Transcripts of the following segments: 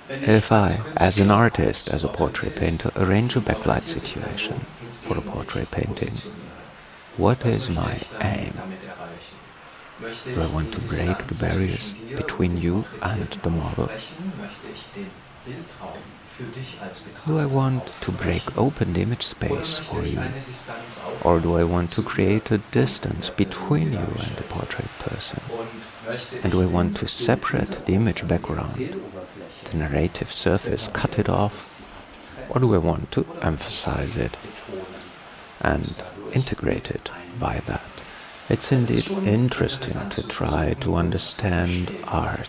If I, as an artist, as a portrait painter, arrange a backlight situation for a portrait painting, what is my aim? Do I want to break the barriers between you and the model? Do I want to break open the image space for you? Or do I want to create a distance between you and the portrait person? And do I want to separate the image background, the narrative surface, cut it off? Or do I want to emphasize it and integrate it by that? It's indeed interesting to try to understand art.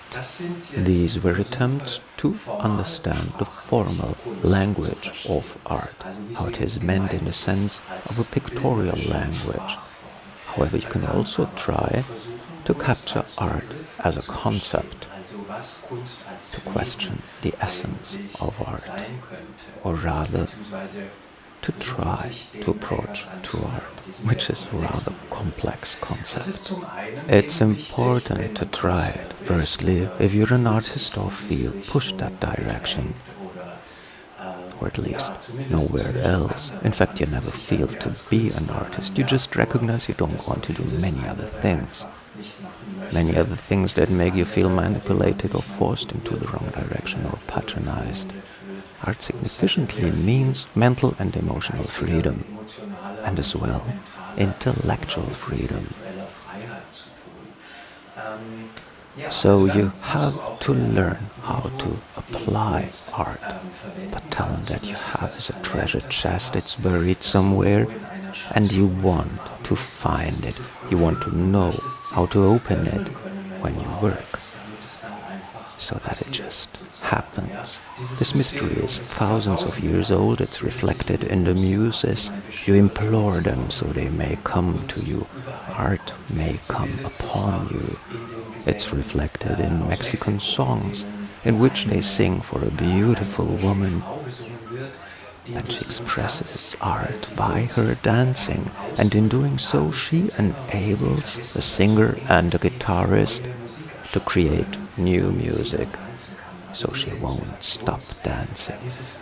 These were attempts to understand the formal language of art, how it is meant in the sense of a pictorial language. However, you can also try to capture art as a concept, to question the essence of art, or rather to try to approach to art, which is a rather complex concept. It's important to try it, firstly, if you're an artist or feel pushed that direction, or at least nowhere else. In fact, you never feel to be an artist, you just recognize you don't want to do many other things that make you feel manipulated or forced into the wrong direction or patronized. Art significantly means mental and emotional freedom, and as well, intellectual freedom. So you have to learn how to apply art. The talent that you have is a treasure chest, it's buried somewhere, and you want to find it. You want to know how to open it when you work, so that it just happens. This mystery is thousands of years old, it's reflected in the muses. You implore them so they may come to you. Art may come upon you. It's reflected in Mexican songs, in which they sing for a beautiful woman. And she expresses art by her dancing, and in doing so she enables the singer and the guitarist to create new music, so she won't stop dancing.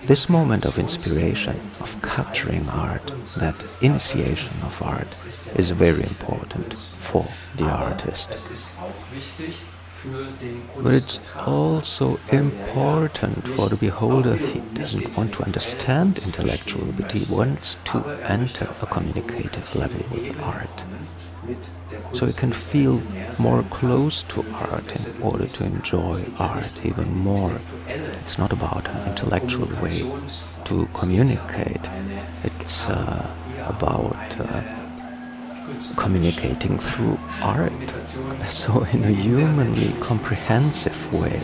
This moment of inspiration, of capturing art, that initiation of art, is very important for the artist. But it's also important for the beholder. He doesn't want to understand intellectually, but he wants to enter a communicative level with art, so he can feel more close to art in order to enjoy art even more. It's not about an intellectual way to communicate, it's about communicating through art, so in a humanly comprehensive way.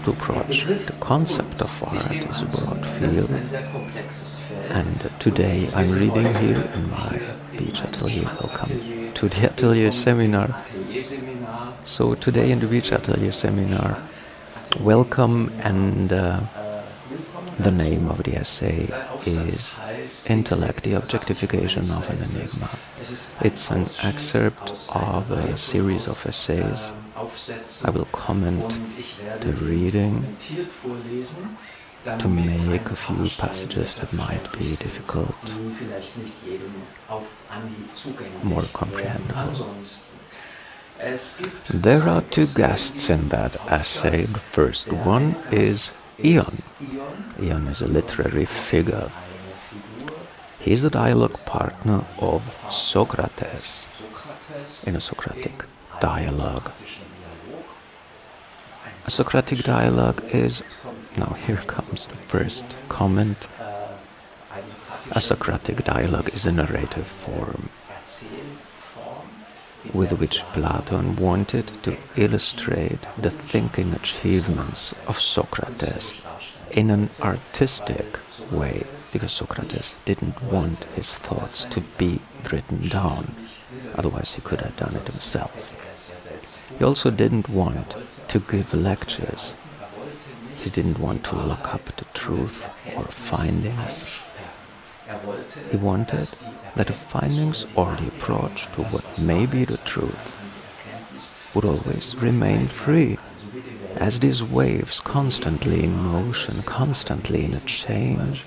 To approach the concept of art is a broad field, and today I'm reading here in my beach atelier. Welcome to the atelier seminar. So today in the beach atelier seminar, welcome, and the name of the essay is Intellect, the Objectification of an Enigma. It's an excerpt of a series of essays. I will comment the reading to make a few passages that might be difficult, more comprehensible. There are two guests in that essay. The first one is Ion. Ion is a literary figure. He is a dialogue partner of Socrates in a Socratic dialogue. A Socratic dialogue is, now here comes the first comment, a Socratic dialogue is a narrative form with which Plato wanted to illustrate the thinking achievements of Socrates in an artistic way, because Socrates didn't want his thoughts to be written down, otherwise he could have done it himself. He also didn't want to give lectures. He didn't want to look up the truth or findings. He wanted that the findings or the approach to what may be the truth would always remain free, as these waves constantly in motion, constantly in a change,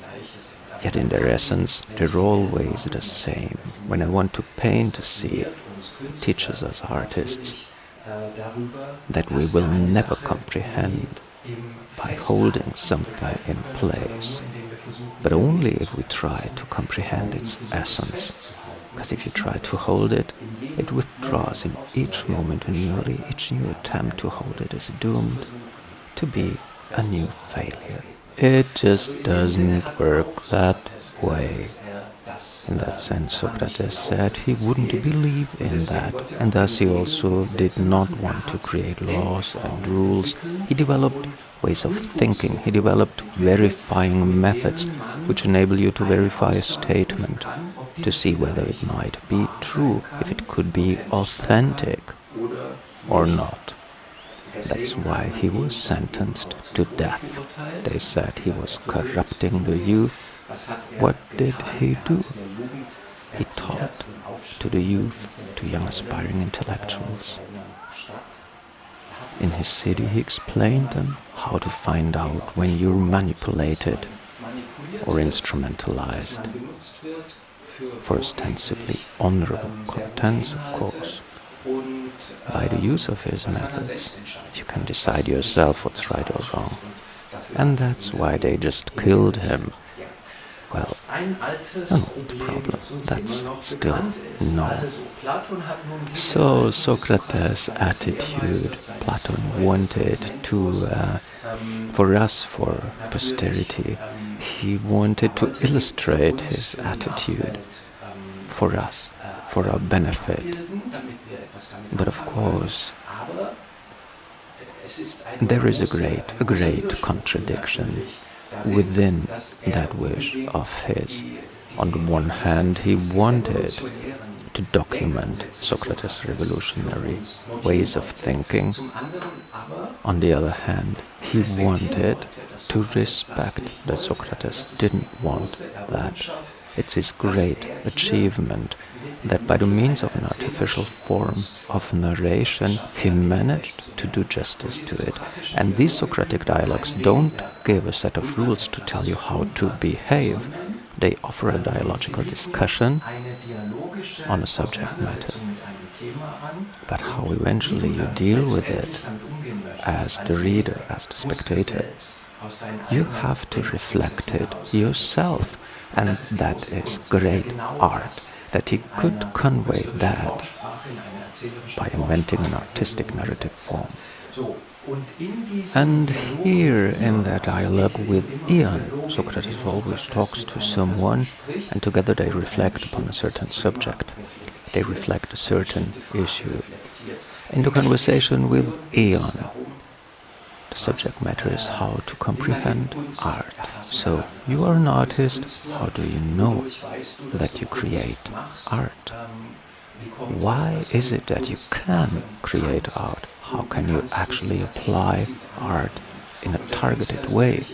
yet in their essence they're always the same. When I want to paint a scene, teaches us artists that we will never comprehend by holding something in place, but only if we try to comprehend its essence. Because if you try to hold it, it withdraws in each moment newly. Each new attempt to hold it is doomed to be a new failure. It just doesn't work that way. In that sense, Socrates said he wouldn't believe in that, and thus he also did not want to create laws and rules. He developed ways of thinking. He developed verifying methods which enable you to verify a statement, to see whether it might be true, if it could be authentic or not. That's why he was sentenced to death. They said he was corrupting the youth. What did he do? He taught to the youth, to young aspiring intellectuals. In his city he explained them how to find out when you're manipulated or instrumentalized for ostensibly honorable contents, of course. By the use of his methods, you can decide yourself what's right or wrong. And that's why they just killed him. Well, an old problem that's still known. So Socrates' attitude, Plato wanted to, for us, for posterity, he wanted to illustrate his attitude for us, for our benefit. But of course, there is a great contradiction within that wish of his. On the one hand, he wanted to document Socrates' revolutionary ways of thinking. On the other hand, he wanted to respect that Socrates didn't want that. It's his great achievement that by the means of an artificial form of narration, he managed to do justice to it. And these Socratic dialogues don't give a set of rules to tell you how to behave. They offer a dialogical discussion on a subject matter. But how eventually you deal with it as the reader, as the spectator, you have to reflect it yourself. And that is great art, that he could convey that by inventing an artistic narrative form. And here in that dialogue with Ion, Socrates always talks to someone, and together they reflect upon a certain subject. They reflect a certain issue. In the conversation with Ion, the subject matter is how to comprehend art. So, you are an artist, how do you know that you create art? Why is it that you can create art? How can you actually apply art in a targeted way?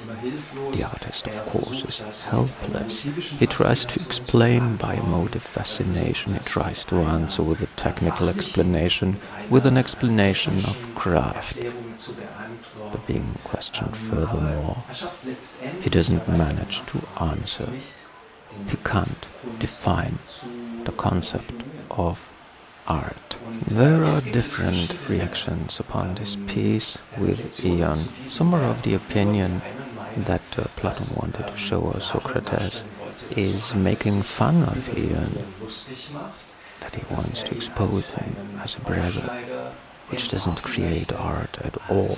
The artist, of course, is helpless. He tries to explain by emotive fascination. He tries to answer with a technical explanation, with an explanation of craft. But being questioned furthermore, he doesn't manage to answer. He can't define the concept of art. There are different reactions upon this piece with Ion. Some are of the opinion that Plato wanted to show us Socrates is making fun of Ion, that he wants to expose him as a braggart, which doesn't create art at all.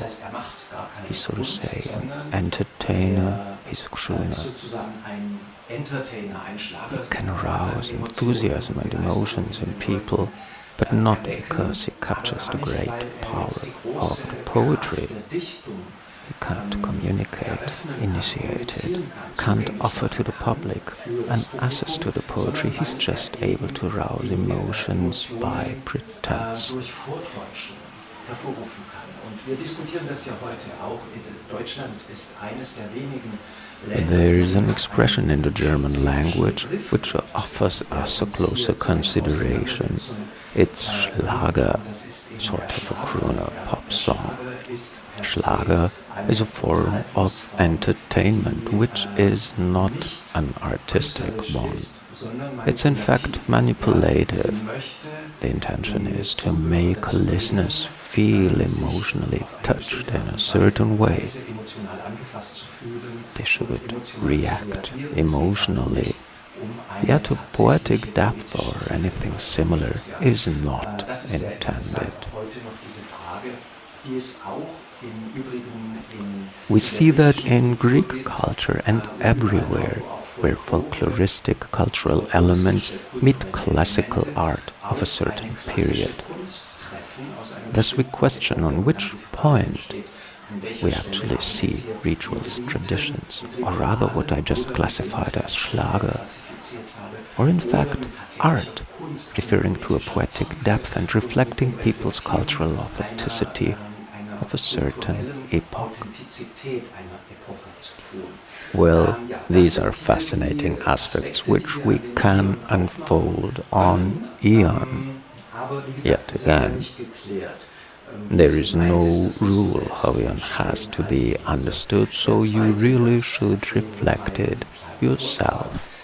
He's, so to say, an entertainer, he's a crooner. He can arouse enthusiasm and emotions in people, but not because he captures the great power of the poetry. He can't communicate, initiate it, can't offer to the public an access to the poetry. He's just able to arouse emotions by pretense. There is an expression in the German language which offers us a closer consideration. It's Schlager, sort of a crooner pop song. Schlager is a form of entertainment which is not an artistic one. It's in fact manipulative. The intention is to make listeners feel emotionally touched in a certain way. They should react emotionally. Yet a poetic depth or anything similar is not intended. We see that in Greek culture and everywhere where folkloristic cultural elements meet classical art of a certain period. Thus we question on which point we actually see rituals, traditions, or rather what I just classified as Schlager, or in fact art, referring to a poetic depth and reflecting people's cultural authenticity of a certain epoch. Well, these are fascinating aspects which we can unfold on Eon. Yet again, there is no rule how Eon has to be understood, so you really should reflect it yourself.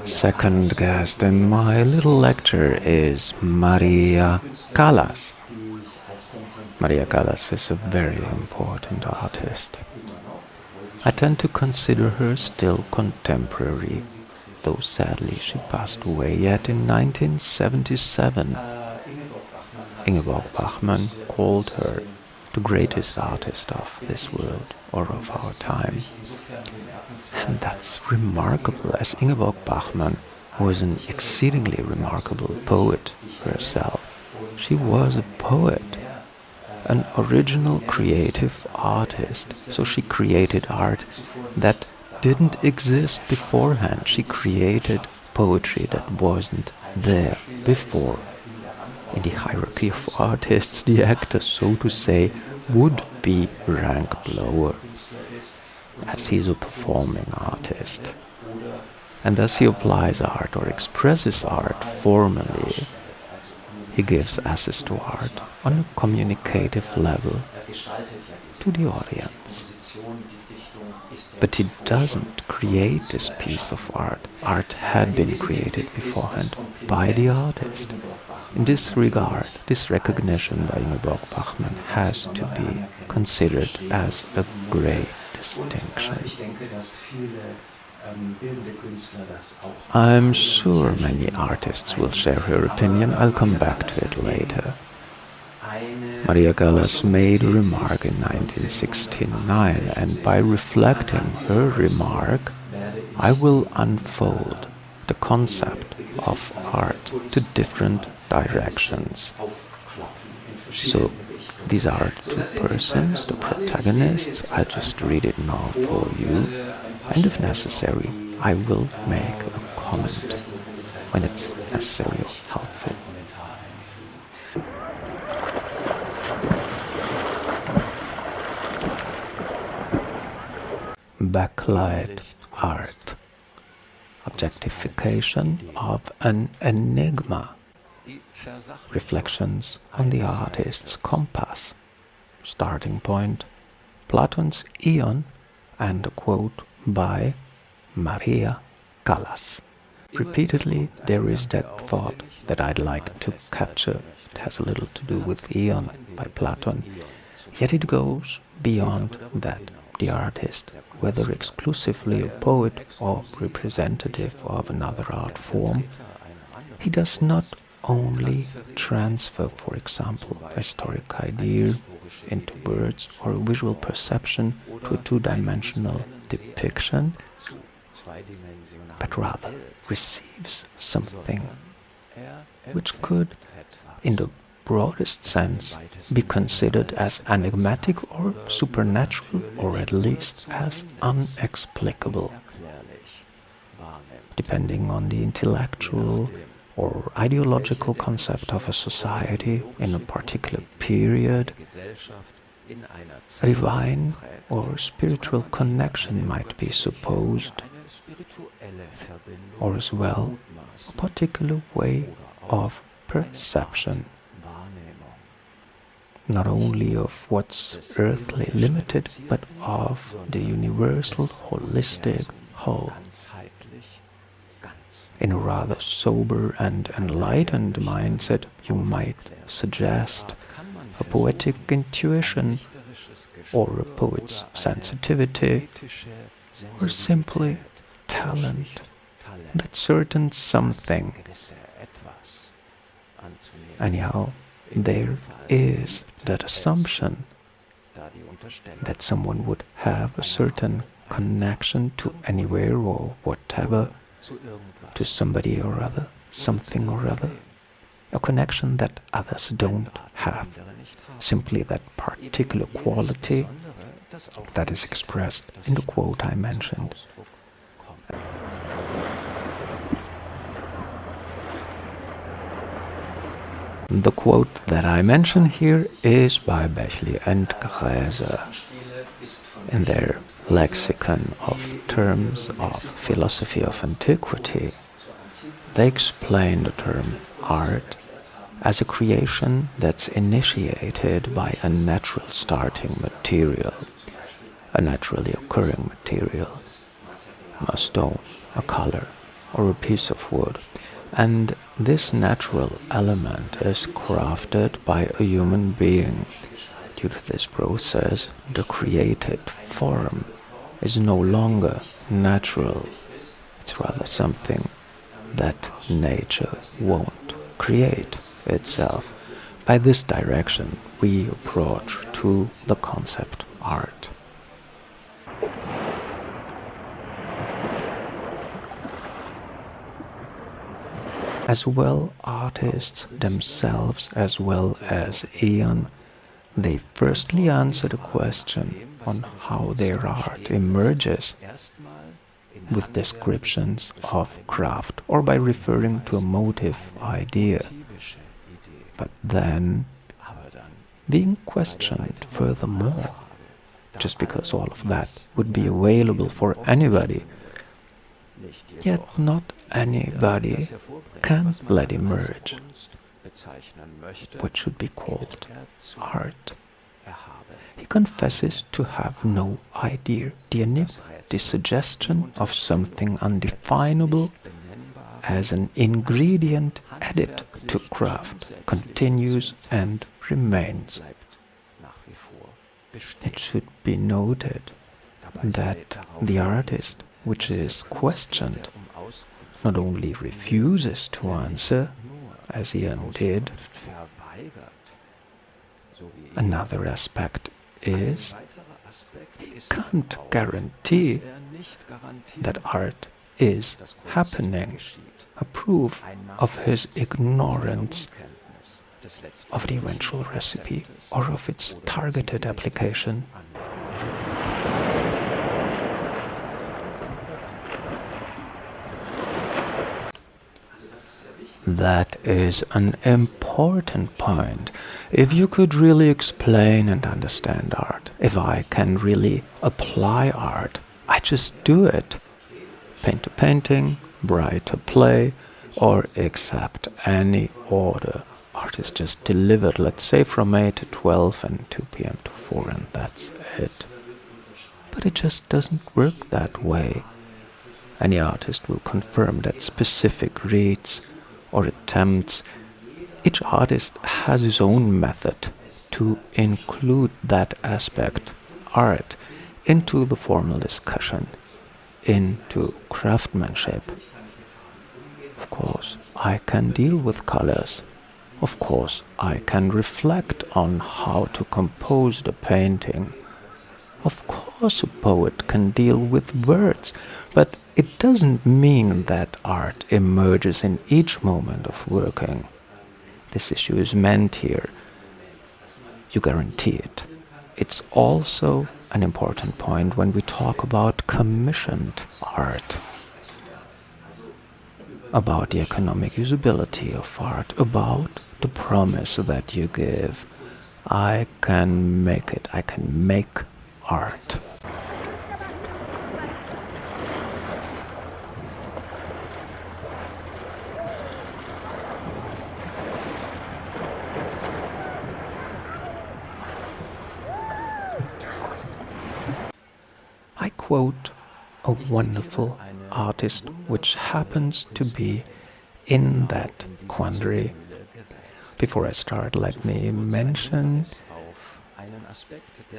Second guest in my little lecture is Maria Callas. Maria Callas is a very important artist. I tend to consider her still contemporary, though sadly she passed away yet in 1977. Ingeborg Bachmann called her the greatest artist of this world or of our time. And that's remarkable, as Ingeborg Bachmann was an exceedingly remarkable poet herself. She was a poet, an original creative artist, so she created art that didn't exist beforehand. She created poetry that wasn't there before. In the hierarchy of artists, the actor, so to say, would be ranked lower, as he's a performing artist. And thus he applies art or expresses art formally. He gives access to art on a communicative level to the audience. But he doesn't create this piece of art. Art had been created beforehand by the artist. In this regard, this recognition by Ingeborg Bachmann has to be considered as a great distinction. I'm sure many artists will share her opinion. I'll come back to it later. Maria Callas made a remark in 1969, and by reflecting her remark, I will unfold the concept of art to different directions. So, these are two persons, the protagonists. I'll just read it now for you, and if necessary, I will make a comment when it's necessary or helpful. Backlight art. Objectification of an enigma. Reflections on the artist's compass. Starting point, Platon's Eon, and a quote by Maria Callas. Repeatedly there is that thought that I'd like to capture. It has a little to do with Eon by Platon, yet it goes beyond that. The artist, whether exclusively a poet or representative of another art form, he does not only transfer, for example, a historic idea into words or a visual perception to a two-dimensional depiction, but rather receives something which could, in the broadest sense, be considered as enigmatic or supernatural, or at least as unexplicable, depending on the intellectual or ideological concept of a society in a particular period. A divine or spiritual connection might be supposed, or as well a particular way of perception, not only of what's earthly limited, but of the universal, holistic whole. In a rather sober and enlightened mindset, you might suggest a poetic intuition, or a poet's sensitivity, or simply talent, that certain something. Anyhow, there is that assumption that someone would have a certain connection to anywhere or whatever, to somebody or other, something or other, a connection that others don't have, simply that particular quality that is expressed in the quote I mentioned. The quote that I mention here is by Bechley and Gräser. In their lexicon of terms of philosophy of antiquity, they explain the term art as a creation that's initiated by a natural starting material, a naturally occurring material, a stone, a color, or a piece of wood. And this natural element is crafted by a human being. Due to this process, the created form is no longer natural. It's rather something that nature won't create itself. By this direction, we approach to the concept art. As well artists themselves as well as Aeon, they firstly answer the question on how their art emerges with descriptions of craft or by referring to a motive idea, but then being questioned furthermore, just because all of that would be available for anybody. Yet not anybody can let emerge what should be called art. He confesses to have no idea. The enigma, the suggestion of something undefinable as an ingredient added to craft, continues and remains. It should be noted that the artist which is questioned not only refuses to answer, as Ian did. Another aspect is he can't guarantee that art is happening, a proof of his ignorance of the eventual recipe or of its targeted application. That is an important point. If you could really explain and understand art, if I can really apply art, I just do it. Paint a painting, write a play, or accept any order. Art is just delivered, let's say, from 8 to 12 and 2 p.m. to 4, and that's it. But it just doesn't work that way. Any artist will confirm that specific reads or attempts. Each artist has his own method to include that aspect, art, into the formal discussion, into craftsmanship. Of course, I can deal with colors. Of course, I can reflect on how to compose the painting. Of course, a poet can deal with words, but it doesn't mean that art emerges in each moment of working. This issue is meant here. You guarantee it. It's also an important point when we talk about commissioned art, about the economic usability of art, about the promise that you give. I can make it, I can make art. quote a wonderful artist which happens to be in that quandary. Before I start, let me mention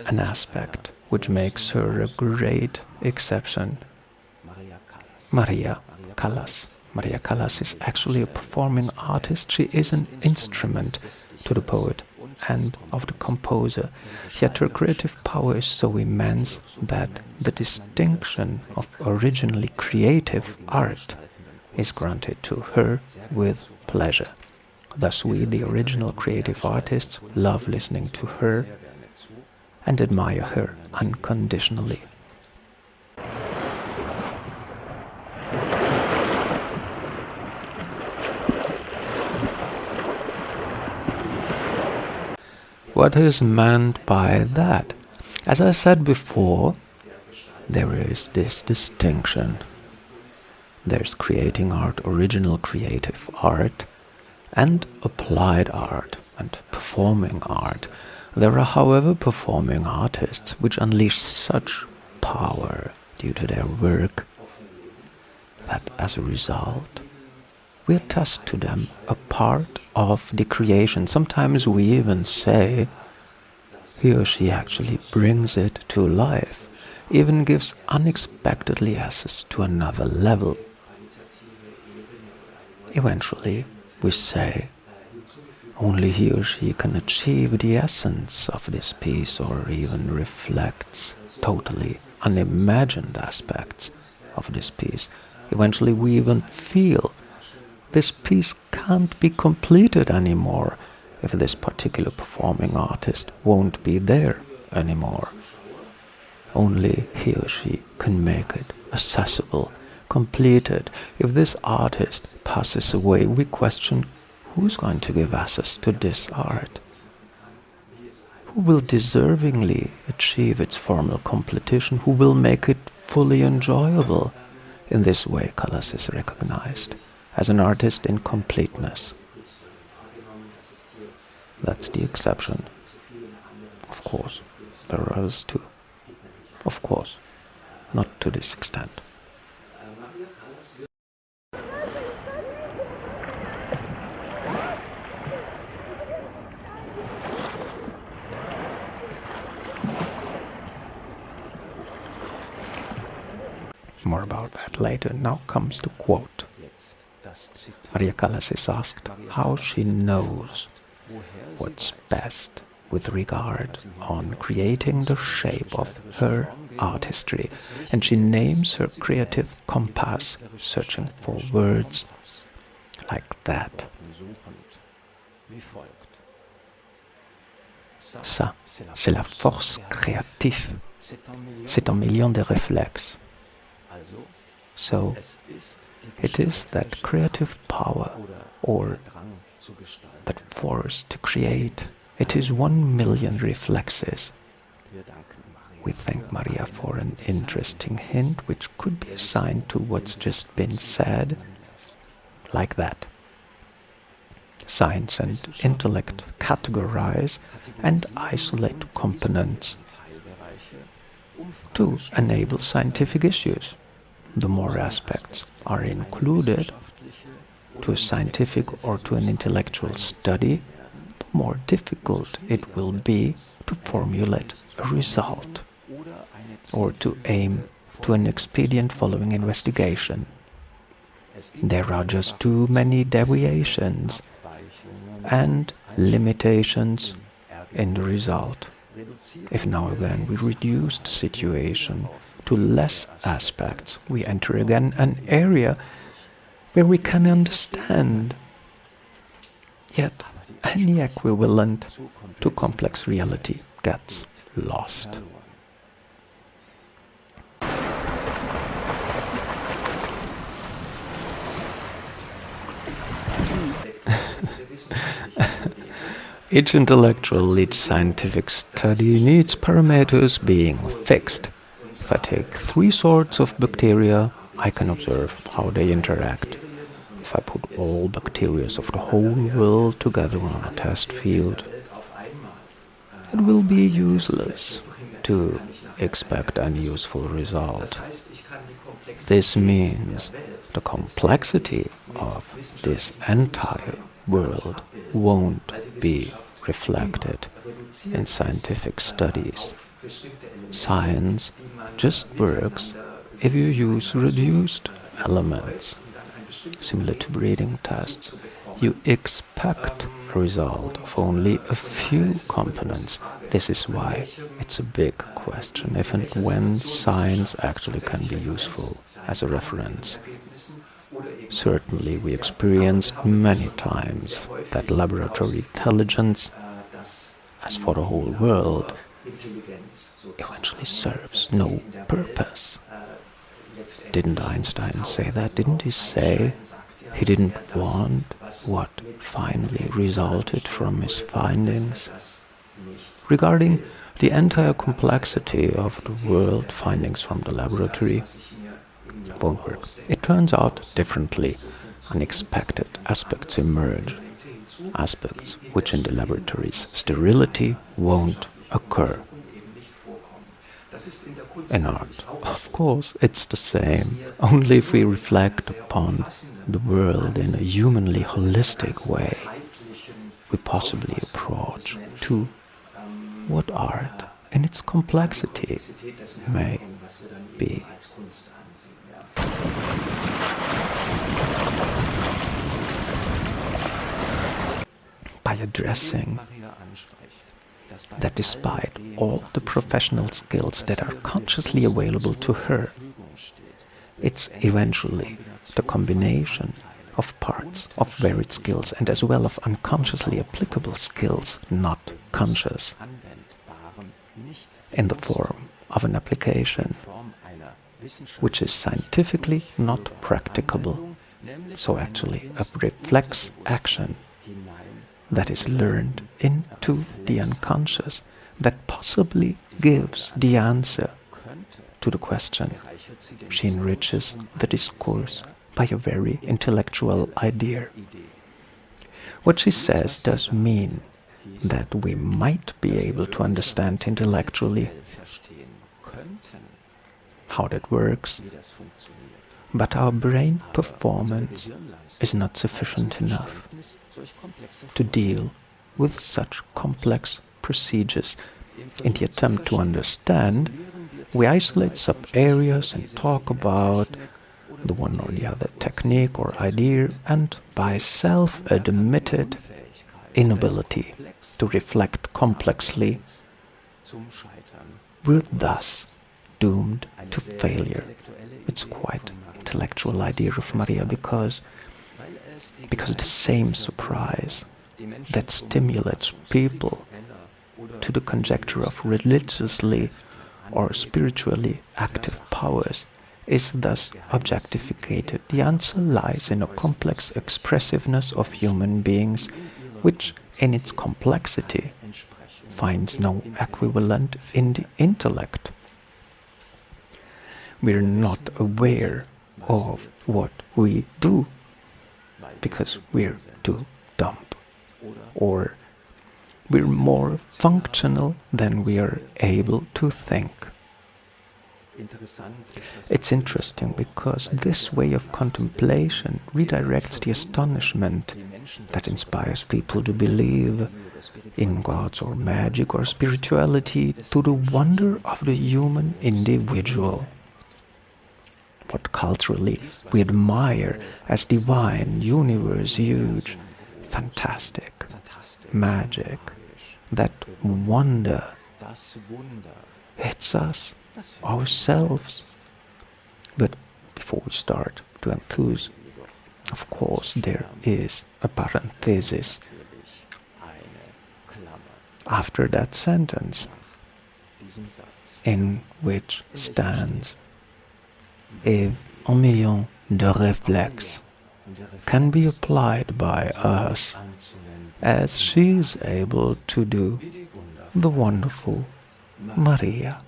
an aspect which makes her a great exception. Maria Callas. Maria Callas is actually a performing artist. She is an instrument to the poet and of the composer, yet her creative power is so immense that the distinction of originally creative art is granted to her with pleasure. Thus we, the original creative artists, love listening to her and admire her unconditionally. What is meant by that? As I said before, there is this distinction. There's creating art, original creative art, and applied art and performing art. There are, however, performing artists which unleash such power due to their work that as a result we attest to them a part of the creation. Sometimes we even say he or she actually brings it to life, even gives unexpectedly access to another level. Eventually, we say only he or she can achieve the essence of this piece, or even reflects totally unimagined aspects of this piece. Eventually, we even feel this piece can't be completed anymore if this particular performing artist won't be there anymore. Only he or she can make it accessible, completed. If this artist passes away, we question who's going to give access to this art? Who will deservingly achieve its formal completion? Who will make it fully enjoyable? In this way, Callas is recognized as an artist in completeness. That's the exception. Of course, there are others too. Of course, not to this extent. More about that later. Now comes the quote. Maria Callas is asked how she knows what's best with regard on creating the shape of her artistry, and she names her creative compass, searching for words like that. Ça, c'est la force créative. C'est un million de réflexes. So, it is that creative power, or that force to create. It is 1,000,000 reflexes. We thank Maria for an interesting hint which could be assigned to what's just been said, like that. Science and intellect categorize and isolate components to enable scientific issues. The more aspects are included to a scientific or to an intellectual study, the more difficult it will be to formulate a result or to aim to an expedient following investigation. There are just too many deviations and limitations in the result. If now again we reduce the situation to less aspects, we enter again an area where we can understand, yet any equivalent to complex reality gets lost. Each intellectual, each scientific study needs parameters being fixed. If I take 3 sorts of bacteria, I can observe how they interact. If I put all bacteria of the whole world together on a test field, it will be useless to expect any useful result. This means the complexity of this entire world won't be reflected in scientific studies. Science just works if you use reduced elements. Similar to breeding tests, you expect a result of only a few components. This is why it's a big question if and when science actually can be useful as a reference. Certainly, we experienced many times that laboratory intelligence, as for the whole world, eventually serves no purpose. Didn't Einstein say that? Didn't he say he didn't want what finally resulted from his findings? Regarding the entire complexity of the world, findings from the laboratory won't work. It turns out differently. Unexpected aspects emerge, aspects which in the laboratory's sterility won't occur. In art, of course, it's the same, only if we reflect upon the world in a humanly holistic way, we possibly approach to what art in its complexity may be. By addressing that despite all the professional skills that are consciously available to her, it's eventually the combination of parts of varied skills and as well of unconsciously applicable skills, not conscious, in the form of an application which is scientifically not practicable, so actually a reflex action that is learned into the unconscious that possibly gives the answer to the question. She enriches the discourse by a very intellectual idea. What she says does mean that we might be able to understand intellectually how that works, but our brain performance is not sufficient enough to deal with such complex procedures. In the attempt to understand, we isolate sub-areas and talk about the one or the other technique or idea, and by self-admitted inability to reflect complexly, we're thus doomed to failure. It's quite an intellectual idea of Maria because the same surprise that stimulates people to the conjecture of religiously or spiritually active powers is thus objectificated. The answer lies in a complex expressiveness of human beings, which in its complexity finds no equivalent in the intellect. We're not aware of what we do because we're too dumb, or we're more functional than we are able to think. It's interesting because this way of contemplation redirects the astonishment that inspires people to believe in gods or magic or spirituality to the wonder of the human individual. What culturally we admire as divine, universe, huge, fantastic, magic, that wonder, it's us, ourselves. But before we start to enthuse, of course there is a parenthesis after that sentence, in which stands, if un million de réflexes can be applied by us as she is able to do the wonderful Maria.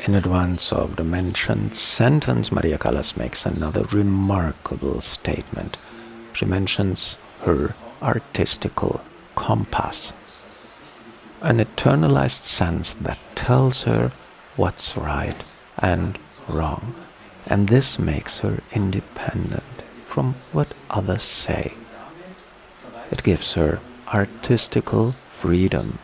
In advance of the mentioned sentence, Maria Callas makes another remarkable statement. She mentions her artistical compass, an eternalized sense that tells her what's right and wrong, and this makes her independent from what others say. It gives her artistical freedom.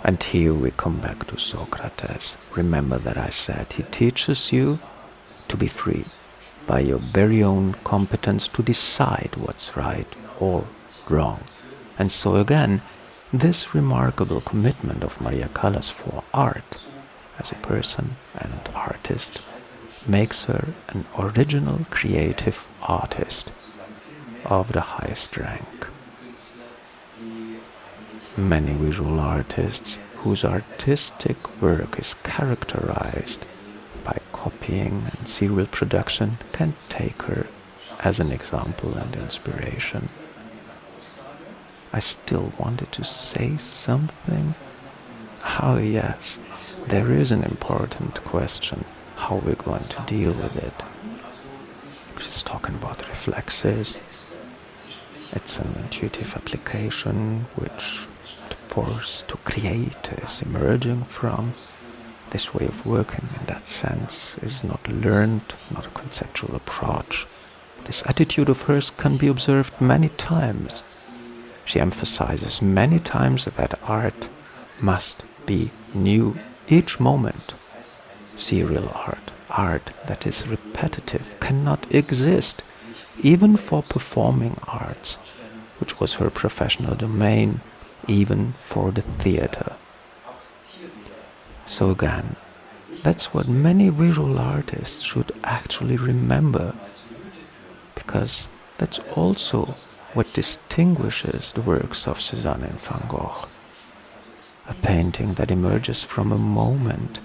And here we come back to Socrates. Remember that I said he teaches you to be free by your very own competence to decide what's right or wrong. And so again, this remarkable commitment of Maria Callas for art as a person and artist makes her an original creative artist of the highest rank. Many visual artists whose artistic work is characterized by copying and serial production can take her as an example and inspiration. I still wanted to say something. Oh yes, there is an important question, how we're going to deal with it. She's talking about reflexes. It's an intuitive application which the force to create is emerging from. This way of working in that sense is not learned, not a conceptual approach. This attitude of hers can be observed many times. She emphasizes many times that art must be new each moment. Serial art, art that is repetitive, cannot exist, even for performing arts, which was her professional domain, even for the theater. So again, that's what many visual artists should actually remember, because that's also what distinguishes the works of Cézanne and Van Gogh. A painting that emerges from a moment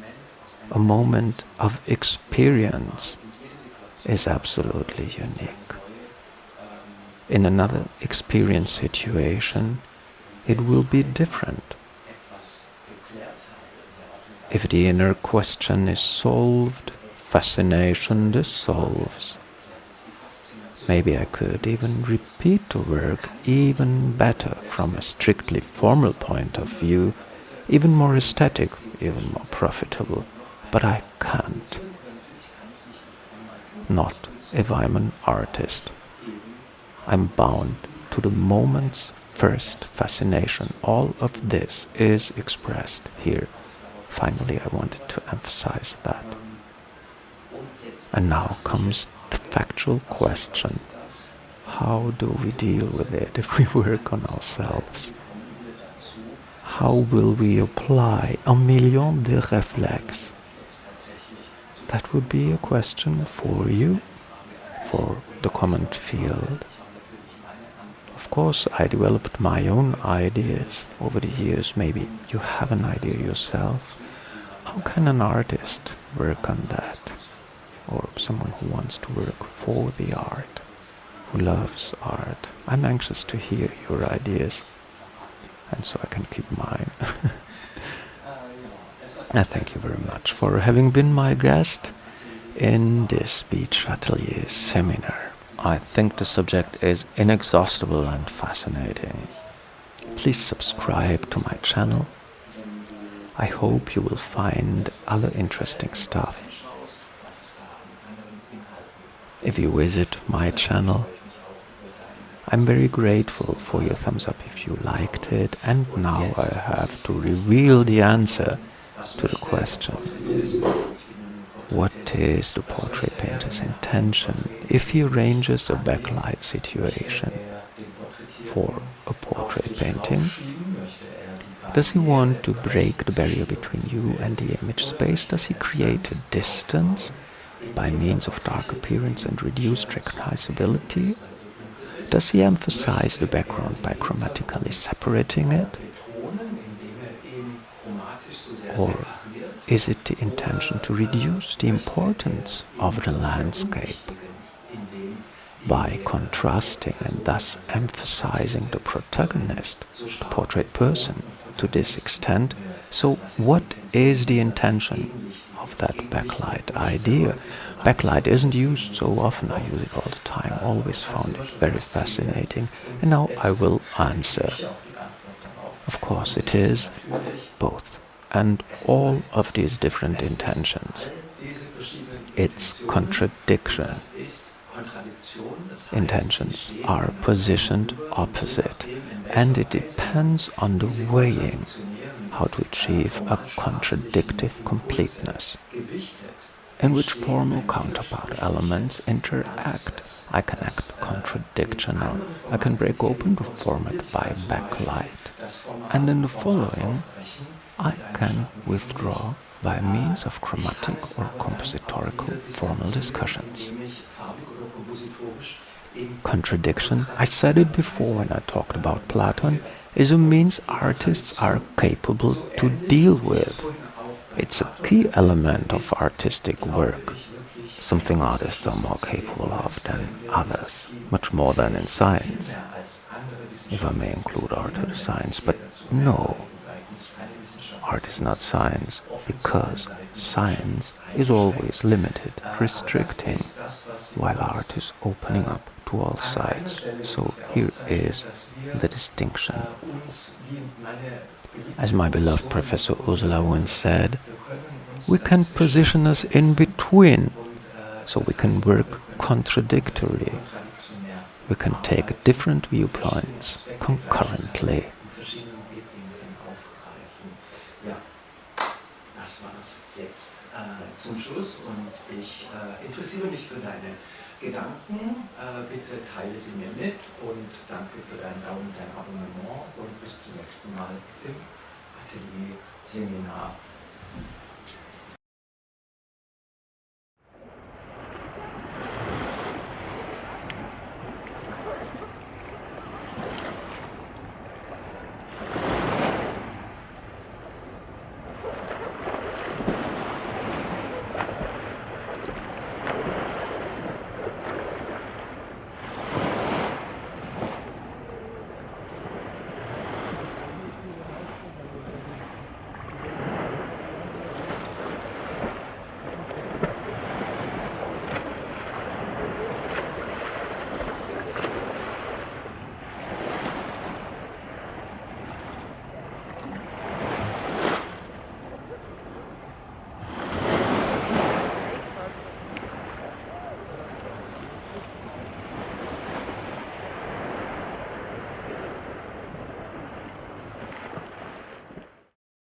of experience, is absolutely unique. In another experience situation, it will be different. If the inner question is solved, fascination dissolves. Maybe I could even repeat the work even better from a strictly formal point of view, even more aesthetic, even more profitable, but I can't. Not if I'm an artist. I'm bound to the moment's first fascination. All of this is expressed here. Finally, I wanted to emphasize that. And now comes the factual question. How do we deal with it if we work on ourselves? How will we apply un million de réflexes? That would be a question for you, for the comment field. Of course, I developed my own ideas over the years. Maybe you have an idea yourself. How can an artist work on that? Or someone who wants to work for the art, who loves art. I'm anxious to hear your ideas, and so I can keep mine. I thank you very much for having been my guest in this speech atelier seminar. I think the subject is inexhaustible and fascinating. Please subscribe to my channel. I hope you will find other interesting stuff. If you visit my channel, I'm very grateful for your thumbs up if you liked it, and now I have to reveal the answer to the question. What is the portrait painter's intention if he arranges a backlight situation for a portrait painting? Does he want to break the barrier between you and the image space? Does he create a distance by means of dark appearance and reduced recognizability? Does he emphasize the background by chromatically separating it? Or is it the intention to reduce the importance of the landscape by contrasting and thus emphasizing the protagonist, the portrait person, to this extent? So what is the intention of of that backlight idea. Backlight isn't used so often, I use it all the time, always found it very fascinating, and now I will answer. Of course it is both, and all of these different intentions. It's contradiction. Intentions are positioned opposite, and it depends on the weighing how to achieve a contradictive completeness, in which formal counterpart elements interact. I can act contradictional, I can break open the format by backlight, and in the following I can withdraw by means of chromatic or compositorical formal discussions. Contradiction, I said it before when I talked about Plato, is a means artists are capable to deal with. It's a key element of artistic work, something artists are more capable of than others, much more than in science, if I may include art or science, but no. Art is not science, because science is always limited, restricting, while art is opening up to all sides. So here is the distinction. As my beloved Professor Ursula once said, we can position us in between, so we can work contradictory. We can take different viewpoints concurrently. Jetzt zum Schluss und ich interessiere mich für deine Gedanken. Bitte teile sie mir mit und danke für deinen Daumen, dein Abonnement und bis zum nächsten Mal im Atelier Seminar.